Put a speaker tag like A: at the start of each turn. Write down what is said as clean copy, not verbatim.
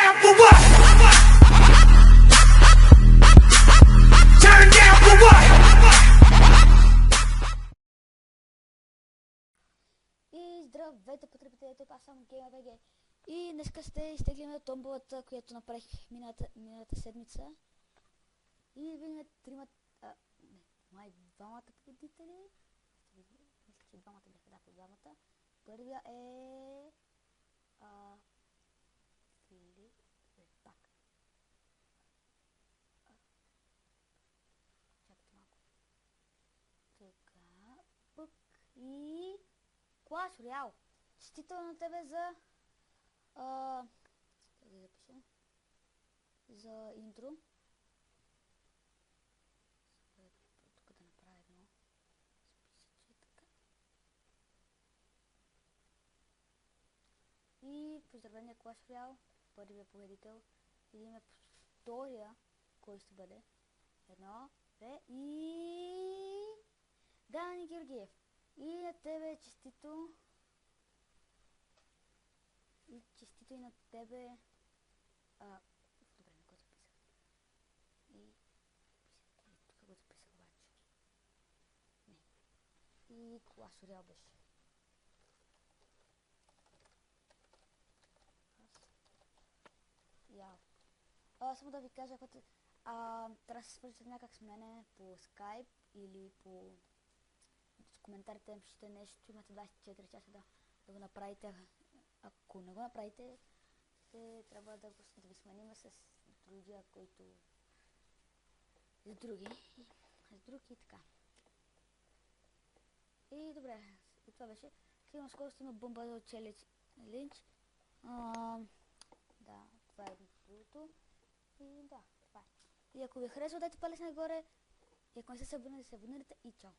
A: down for what? Turn down for what?
B: И здравейте, потребители, тук аз съм GamerBG. И днеска ще изтеглим томболата, която направих миналата седмица. И видим двамата победители. Мисля, че двамата бяха, да, по двамата. Първия е... Филип... пак. Чакайте малко. Така, пък и... Clash Royale. Честито на тебе за... да запиша. За интро. Тук да направя едно списъче, така. И поздравление Clash Royale. Първия победител. Видим втория, кой ще бъде. Едно, две и... Дани Георгиев. И на тебе честито. И честито и на тебе. Добре, не го записах. И тук го записах обаче. Не. И Clash Royale беше. Само да ви кажа, ако трябва да се свържете някак с мене по Skype или по коментарите им пишете нещо, имате 24 часа да го направите. Ако не го направите, трябва да ви сменим с другия, който... с други и така. И добре, и това беше. Имам скоро ще има Бомбардо Челендж. Да, това е другото. И да, това е. И ако ви харесва, дайте палец нагоре. И ако не се абонирате, и чао!